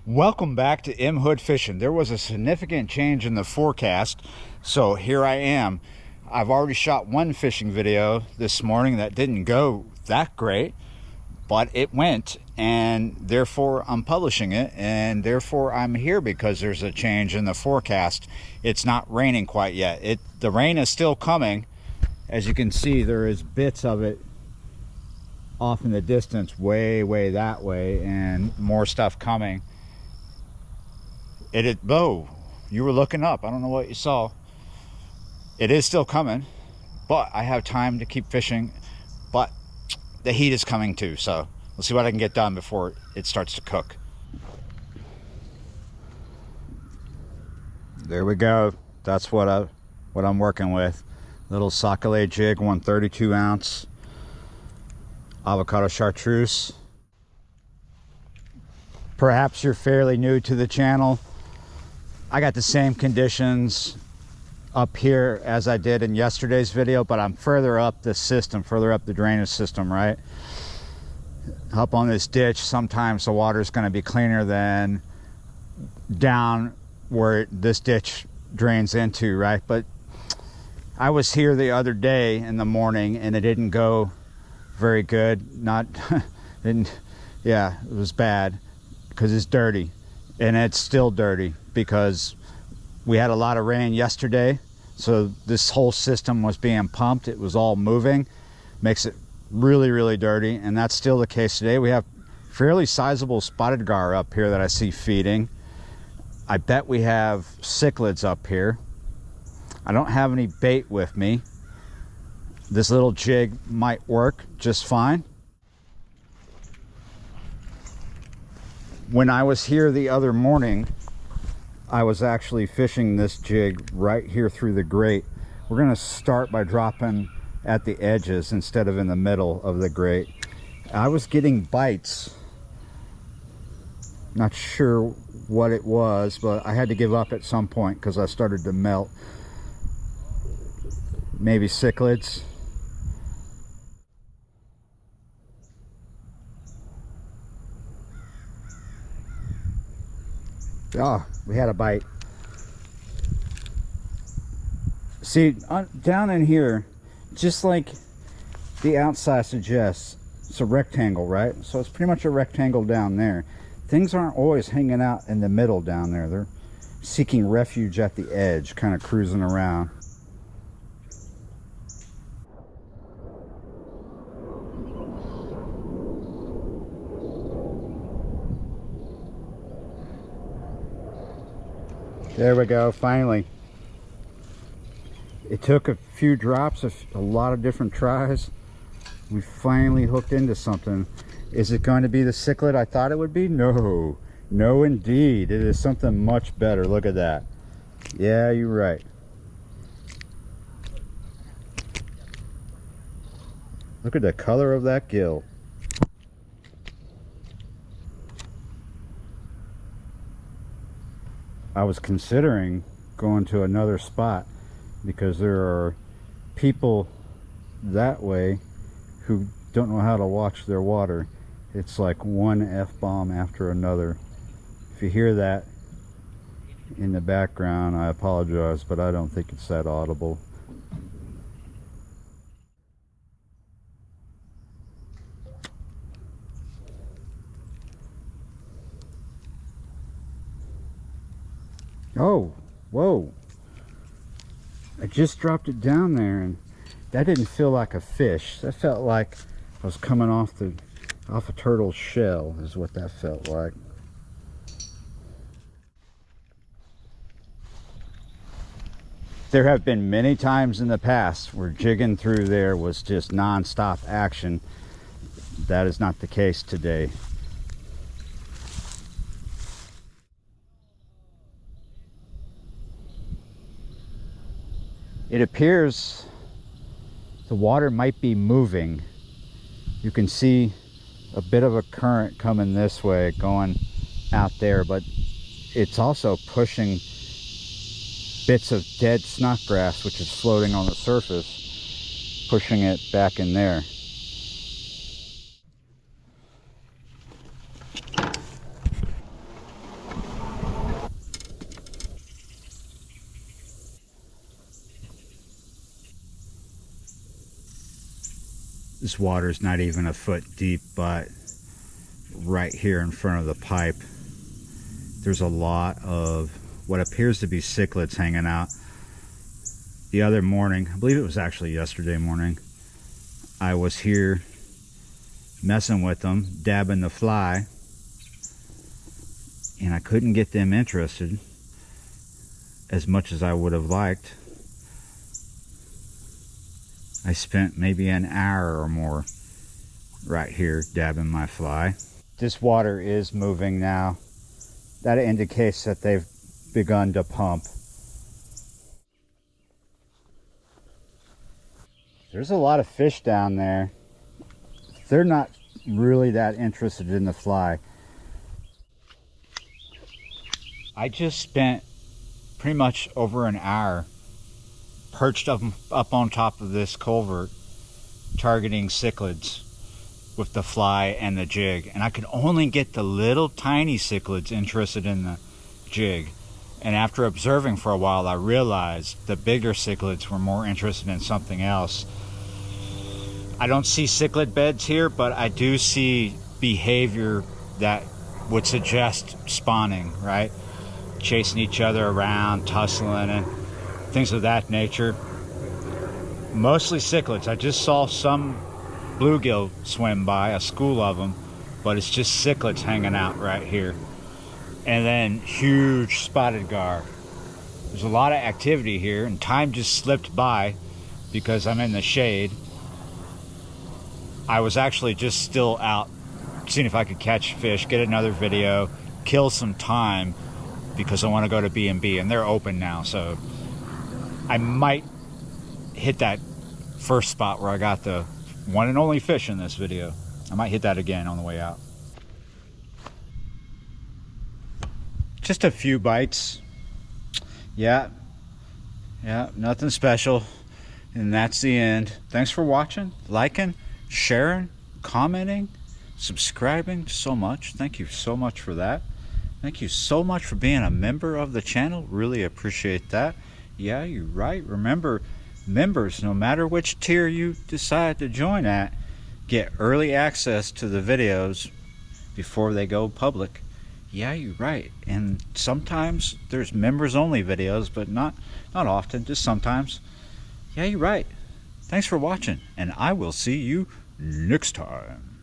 Welcome back to M Hood Fishing. There was a significant change in the forecast, so here I am. I've already shot one fishing video this morning that didn't go that great, but it went, and therefore I'm publishing it, and therefore I'm here because there's a change in the forecast. It's not raining quite yet. The rain is still coming. As you can see, there is bits of it off in the distance, way that way, and more stuff coming. Whoa, you were looking up. I don't know what you saw. It is still coming, but I have time to keep fishing. But the heat is coming too, so we'll see what I can get done before it starts to cook. There we go. That's what I'm working with. Little Cichlid jig, 132 ounce avocado chartreuse. Perhaps you're fairly new to the channel. I got the same conditions up here as I did in yesterday's video, but I'm further up the system, further up the drainage system, right? Up on this ditch, sometimes the water is going to be cleaner than down where this ditch drains into, right? But I was here the other day in the morning and it didn't go very good. Yeah, it was bad because it's dirty, and it's still dirty because we had a lot of rain yesterday, so this whole system was being pumped. It was all moving, makes it really dirty, and that's still the case today. We have fairly sizable spotted gar up here that I see feeding. I bet we have cichlids up here. I don't have any bait with me. This little jig might work just fine. When I was here the other morning, I was actually fishing this jig right here through the grate. We're going to start by dropping at the edges instead of in the middle of the grate. I was getting bites. Not sure what it was, but I had to give up at some point because I started to melt. Maybe cichlids. Oh, we had a bite. See, down in here, just like the outside suggests, it's a rectangle, right? So it's pretty much a rectangle down there. Things aren't always hanging out in the middle down there. They're seeking refuge at the edge, kind of cruising around. There we go, finally. It took a few drops, a lot of different tries. We finally hooked into something. Is it going to be the cichlid I thought it would be? No. No indeed. It is something much better. Look at that. Yeah, you're right. Look at the color of that gill. I was considering going to another spot because there are people that way who don't know how to watch their water. It's like one F-bomb after another. If you hear that in the background, I apologize, but I don't think it's that audible. Oh, whoa. I just dropped it down there and that didn't feel like a fish. That felt like I was coming off a turtle's shell is what that felt like. There have been many times in the past where jigging through there was just non-stop action. That is not the case today. It appears the water might be moving. You can see a bit of a current coming this way, going out there, but it's also pushing bits of dead snodgrass, which is floating on the surface, pushing it back in there. This water is not even a foot deep, but right here in front of the pipe, there's a lot of what appears to be cichlids hanging out. The other morning, I believe it was actually yesterday morning, I was here messing with them, dabbing the fly, and I couldn't get them interested as much as I would have liked. I spent maybe an hour or more right here dabbing my fly. This water is moving now. That indicates that they've begun to pump. There's a lot of fish down there. They're not really that interested in the fly. I just spent pretty much over an hour perched up on top of this culvert targeting cichlids with the fly and the jig, and I could only get the little tiny cichlids interested in the jig. And after observing for a while, I realized the bigger cichlids were more interested in something else. I don't see cichlid beds here, but I do see behavior that would suggest spawning, right? Chasing each other around, tussling, and things of that nature. Mostly cichlids. I just saw some bluegill swim by, a school of them, but it's just cichlids hanging out right here. And then huge spotted gar. There's a lot of activity here, and time just slipped by because I'm in the shade. I was actually just still out seeing if I could catch fish, get another video, kill some time, because I want to go to B&B, and they're open now, so I might hit that first spot where I got the one and only fish in this video. I might hit that again on the way out. Just a few bites. Yeah, nothing special. And that's the end. Thanks for watching, liking, sharing, commenting, subscribing so much. Thank you so much for that. Thank you so much for being a member of the channel. Really appreciate that. Yeah, you're right. Remember, members, no matter which tier you decide to join at, get early access to the videos before they go public. Yeah, you're right. And sometimes there's members only videos, but not often, just sometimes. Yeah, you're right. Thanks for watching, and I will see you next time.